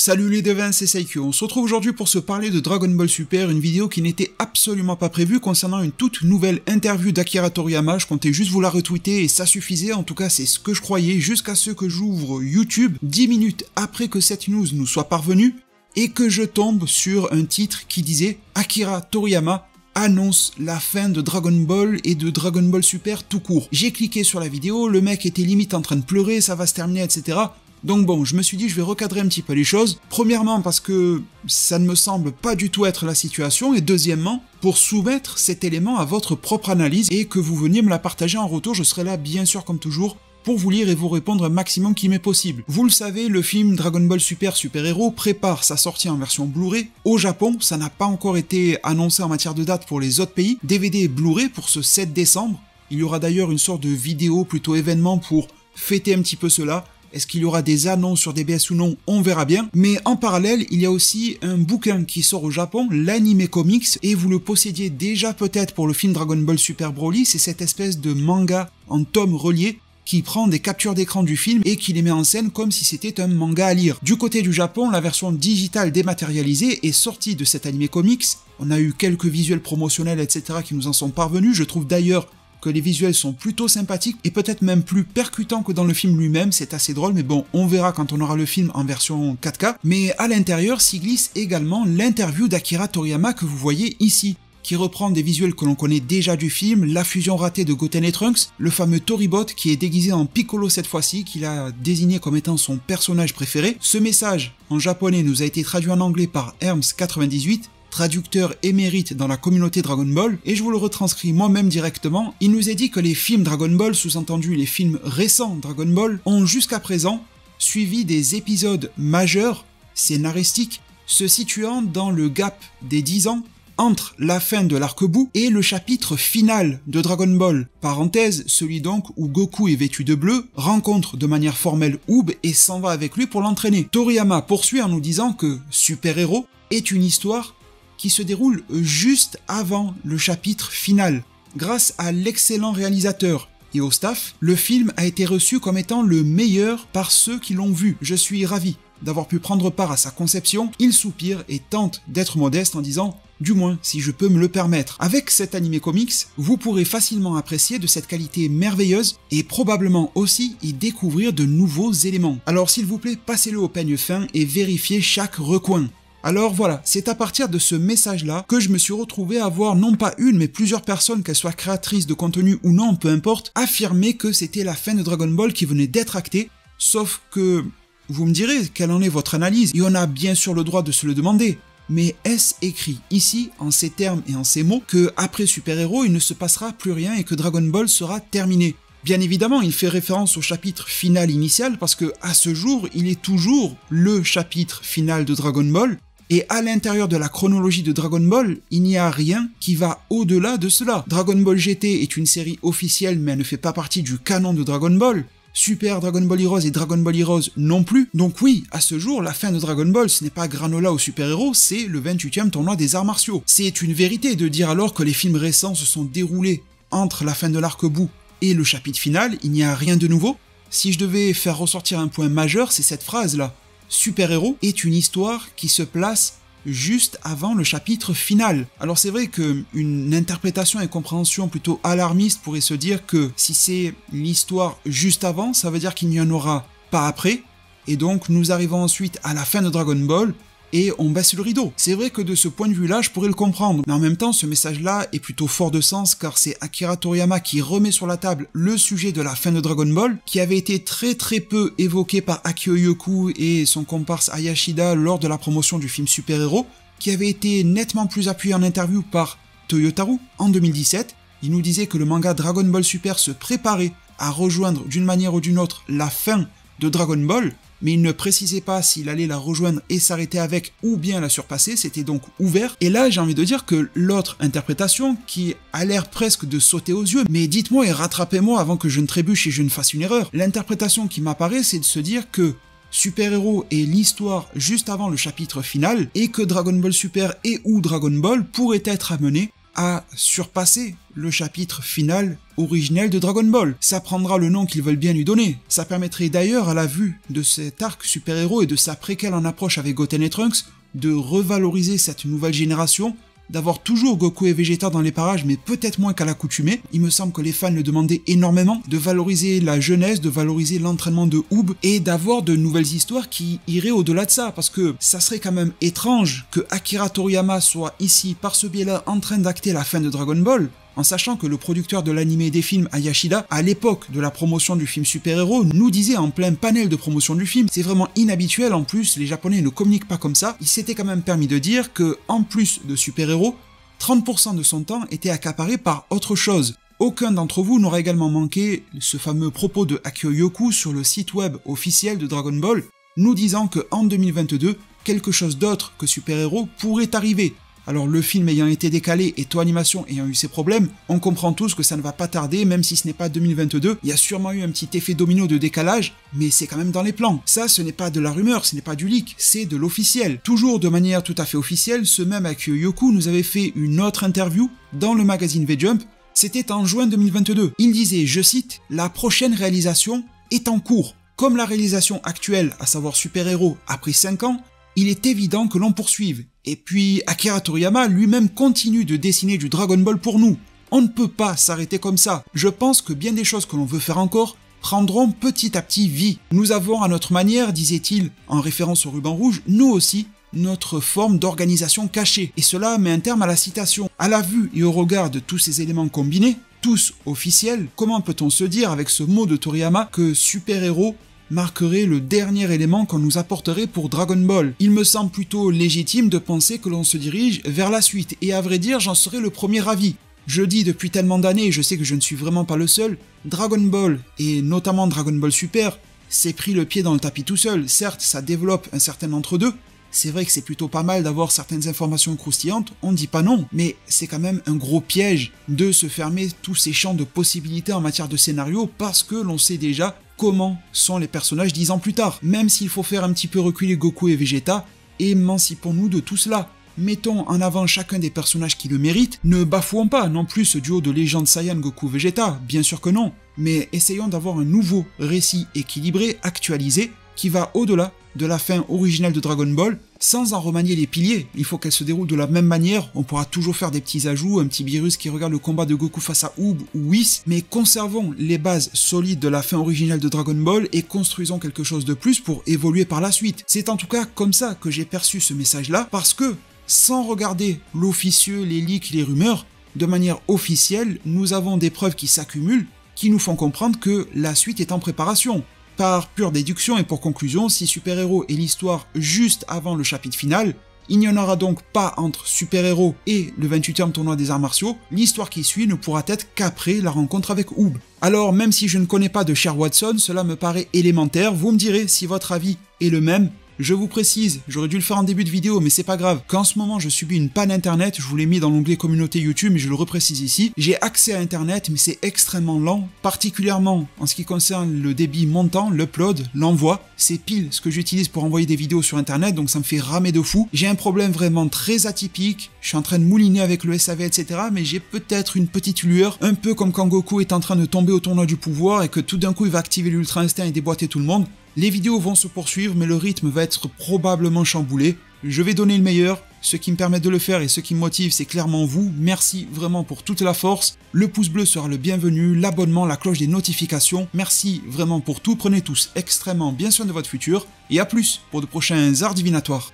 Salut les devins, c'est Saikyo. On se retrouve aujourd'hui pour se parler de Dragon Ball Super, une vidéo qui n'était absolument pas prévue concernant une toute nouvelle interview d'Akira Toriyama. Je comptais juste vous la retweeter et ça suffisait, en tout cas c'est ce que je croyais, jusqu'à ce que j'ouvre YouTube 10 minutes après que cette news nous soit parvenue et que je tombe sur un titre qui disait Akira Toriyama annonce la fin de Dragon Ball et de Dragon Ball Super tout court. J'ai cliqué sur la vidéo, le mec était limite en train de pleurer, ça va se terminer, etc. Donc bon, je me suis dit je vais recadrer un petit peu les choses, premièrement parce que ça ne me semble pas du tout être la situation, et deuxièmement, pour soumettre cet élément à votre propre analyse et que vous veniez me la partager en retour, je serai là bien sûr comme toujours, pour vous lire et vous répondre un maximum qui m'est possible. Vous le savez, le film Dragon Ball Super Super Hero prépare sa sortie en version Blu-ray. Au Japon, ça n'a pas encore été annoncé en matière de date pour les autres pays, DVD et Blu-ray pour ce 7 décembre. Il y aura d'ailleurs une sorte de vidéo plutôt événement pour fêter un petit peu cela. Est-ce qu'il y aura des annonces sur DBS ou non? On verra bien. Mais en parallèle, il y a aussi un bouquin qui sort au Japon, l'Anime Comics, et vous le possédiez déjà peut-être pour le film Dragon Ball Super Broly. C'est cette espèce de manga en tomes reliés qui prend des captures d'écran du film et qui les met en scène comme si c'était un manga à lire. Du côté du Japon, la version digitale dématérialisée est sortie de cet Anime Comics. On a eu quelques visuels promotionnels, etc. qui nous en sont parvenus. Je trouve d'ailleurs que les visuels sont plutôt sympathiques et peut-être même plus percutants que dans le film lui-même, c'est assez drôle, mais bon, on verra quand on aura le film en version 4K. Mais à l'intérieur s'y glisse également l'interview d'Akira Toriyama que vous voyez ici, qui reprend des visuels que l'on connaît déjà du film, la fusion ratée de Goten et Trunks, le fameux Toribot qui est déguisé en Piccolo cette fois-ci, qu'il a désigné comme étant son personnage préféré. Ce message en japonais nous a été traduit en anglais par Herms98, traducteur émérite dans la communauté Dragon Ball, et je vous le retranscris moi-même directement. Il nous est dit que les films Dragon Ball, sous-entendu les films récents Dragon Ball, ont jusqu'à présent suivi des épisodes majeurs, scénaristiques, se situant dans le gap des 10 ans entre la fin de l'arc Buu et le chapitre final de Dragon Ball. Parenthèse, celui donc où Goku est vêtu de bleu, rencontre de manière formelle Oob et s'en va avec lui pour l'entraîner. Toriyama poursuit en nous disant que Super Hero est une histoire qui se déroule juste avant le chapitre final. Grâce à l'excellent réalisateur et au staff, le film a été reçu comme étant le meilleur par ceux qui l'ont vu. Je suis ravi d'avoir pu prendre part à sa conception. Il soupire et tente d'être modeste en disant « du moins, si je peux me le permettre ». Avec cet Anime Comics, vous pourrez facilement apprécier de cette qualité merveilleuse et probablement aussi y découvrir de nouveaux éléments. Alors s'il vous plaît, passez-le au peigne fin et vérifiez chaque recoin. Alors voilà, c'est à partir de ce message-là que je me suis retrouvé à voir non pas une mais plusieurs personnes, qu'elles soient créatrices de contenu ou non, peu importe, affirmer que c'était la fin de Dragon Ball qui venait d'être actée, sauf que vous me direz quelle en est votre analyse, et on a bien sûr le droit de se le demander. Mais est-ce écrit ici, en ces termes et en ces mots, que après Super Hero, il ne se passera plus rien et que Dragon Ball sera terminé? Bien évidemment, il fait référence au chapitre final initial parce que, à ce jour, il est toujours le chapitre final de Dragon Ball. Et à l'intérieur de la chronologie de Dragon Ball, il n'y a rien qui va au-delà de cela. Dragon Ball GT est une série officielle mais elle ne fait pas partie du canon de Dragon Ball. Super Dragon Ball Heroes et Dragon Ball Heroes non plus. Donc oui, à ce jour, la fin de Dragon Ball, ce n'est pas Granola ou Super Héros, c'est le 28e tournoi des arts martiaux. C'est une vérité de dire alors que les films récents se sont déroulés entre la fin de l'arc Buu et le chapitre final, il n'y a rien de nouveau. Si je devais faire ressortir un point majeur, c'est cette phrase-là. Super Hero est une histoire qui se place juste avant le chapitre final. Alors c'est vrai qu'une interprétation et compréhension plutôt alarmiste pourrait se dire que si c'est l'histoire juste avant, ça veut dire qu'il n'y en aura pas après, et donc nous arrivons ensuite à la fin de Dragon Ball, et on baisse le rideau. C'est vrai que de ce point de vue-là, je pourrais le comprendre. Mais en même temps, ce message-là est plutôt fort de sens car c'est Akira Toriyama qui remet sur la table le sujet de la fin de Dragon Ball, qui avait été très peu évoqué par Akio Yoku et son comparse Hayashida lors de la promotion du film Super Hero, qui avait été nettement plus appuyé en interview par Toyotaru en 2017. Il nous disait que le manga Dragon Ball Super se préparait à rejoindre d'une manière ou d'une autre la fin de Dragon Ball, mais il ne précisait pas s'il allait la rejoindre et s'arrêter avec ou bien la surpasser, c'était donc ouvert. Et là, j'ai envie de dire que l'autre interprétation, qui a l'air presque de sauter aux yeux, mais dites-moi et rattrapez-moi avant que je ne trébuche et je ne fasse une erreur, l'interprétation qui m'apparaît, c'est de se dire que Super Hero est l'histoire juste avant le chapitre final, et que Dragon Ball Super et ou Dragon Ball pourraient être amenés à surpasser le chapitre final originel de Dragon Ball. Ça prendra le nom qu'ils veulent bien lui donner. Ça permettrait d'ailleurs, à la vue de cet arc super-héros et de sa préquelle en approche avec Goten et Trunks, de revaloriser cette nouvelle génération, d'avoir toujours Goku et Vegeta dans les parages, mais peut-être moins qu'à l'accoutumée. Il me semble que les fans le demandaient énormément, de valoriser la jeunesse, de valoriser l'entraînement de Oob, et d'avoir de nouvelles histoires qui iraient au-delà de ça, parce que ça serait quand même étrange que Akira Toriyama soit ici, par ce biais-là, en train d'acter la fin de Dragon Ball, en sachant que le producteur de l'anime et des films, Hayashida, à l'époque de la promotion du film super-héros, nous disait en plein panel de promotion du film, c'est vraiment inhabituel, en plus les japonais ne communiquent pas comme ça, il s'était quand même permis de dire que, en plus de super-héros, 30% de son temps était accaparé par autre chose. Aucun d'entre vous n'aura également manqué ce fameux propos de Akio Yoku sur le site web officiel de Dragon Ball, nous disant que en 2022, quelque chose d'autre que super-héros pourrait arriver. Alors le film ayant été décalé et Toei Animation ayant eu ses problèmes, on comprend tous que ça ne va pas tarder, même si ce n'est pas 2022, il y a sûrement eu un petit effet domino de décalage, mais c'est quand même dans les plans. Ça, ce n'est pas de la rumeur, ce n'est pas du leak, c'est de l'officiel. Toujours de manière tout à fait officielle, ce même Akio Yoku nous avait fait une autre interview dans le magazine V-Jump, c'était en juin 2022. Il disait, je cite, « La prochaine réalisation est en cours. Comme la réalisation actuelle, à savoir Super-Héros, a pris 5 ans, il est évident que l'on poursuive. Et puis Akira Toriyama lui-même continue de dessiner du Dragon Ball pour nous. On ne peut pas s'arrêter comme ça. Je pense que bien des choses que l'on veut faire encore prendront petit à petit vie. Nous avons à notre manière, disait-il, en référence au ruban rouge, nous aussi, notre forme d'organisation cachée. Et cela met un terme à la citation. À la vue et au regard de tous ces éléments combinés, tous officiels, comment peut-on se dire avec ce mot de Toriyama que super-héros marquerait le dernier élément qu'on nous apporterait pour Dragon Ball. Il me semble plutôt légitime de penser que l'on se dirige vers la suite, et à vrai dire, j'en serais le premier ravi. Je dis depuis tellement d'années, et je sais que je ne suis vraiment pas le seul, Dragon Ball, et notamment Dragon Ball Super, s'est pris le pied dans le tapis tout seul. Certes, ça développe un certain entre-deux, c'est vrai que c'est plutôt pas mal d'avoir certaines informations croustillantes, on ne dit pas non, mais c'est quand même un gros piège de se fermer tous ces champs de possibilités en matière de scénario parce que l'on sait déjà comment sont les personnages 10 ans plus tard. Même s'il faut faire un petit peu reculer Goku et Vegeta, émancipons-nous de tout cela. Mettons en avant chacun des personnages qui le méritent, ne bafouons pas non plus ce duo de légende Saiyan Goku-Vegeta, bien sûr que non, mais essayons d'avoir un nouveau récit équilibré, actualisé, qui va au-delà de la fin originelle de Dragon Ball, sans en remanier les piliers. Il faut qu'elle se déroule de la même manière, on pourra toujours faire des petits ajouts, un petit virus qui regarde le combat de Goku face à Oob ou Whis, mais conservons les bases solides de la fin originelle de Dragon Ball et construisons quelque chose de plus pour évoluer par la suite. C'est en tout cas comme ça que j'ai perçu ce message-là, parce que, sans regarder l'officieux, les leaks, les rumeurs, de manière officielle, nous avons des preuves qui s'accumulent, qui nous font comprendre que la suite est en préparation. Par pure déduction et pour conclusion, si Super-Héros est l'histoire juste avant le chapitre final, il n'y en aura donc pas entre Super-Héros et le 28e tournoi des arts martiaux, l'histoire qui suit ne pourra être qu'après la rencontre avec Oob. Alors même si je ne connais pas de Cher Watson, cela me paraît élémentaire, vous me direz si votre avis est le même. Je vous précise, j'aurais dû le faire en début de vidéo, mais c'est pas grave, qu'en ce moment je subis une panne internet, je vous l'ai mis dans l'onglet communauté YouTube, mais je le reprécise ici. J'ai accès à internet, mais c'est extrêmement lent, particulièrement en ce qui concerne le débit montant, l'upload, l'envoi. C'est pile ce que j'utilise pour envoyer des vidéos sur internet, donc ça me fait ramer de fou. J'ai un problème vraiment très atypique, je suis en train de mouliner avec le SAV, etc., mais j'ai peut-être une petite lueur, un peu comme quand Goku est en train de tomber au tournoi du pouvoir et que tout d'un coup il va activer l'Ultra Instinct et déboîter tout le monde. Les vidéos vont se poursuivre, mais le rythme va être probablement chamboulé. Je vais donner le meilleur. Ce qui me permet de le faire et ce qui me motive, c'est clairement vous. Merci vraiment pour toute la force. Le pouce bleu sera le bienvenu, l'abonnement, la cloche des notifications. Merci vraiment pour tout. Prenez tous extrêmement bien soin de votre futur. Et à plus pour de prochains arts divinatoires.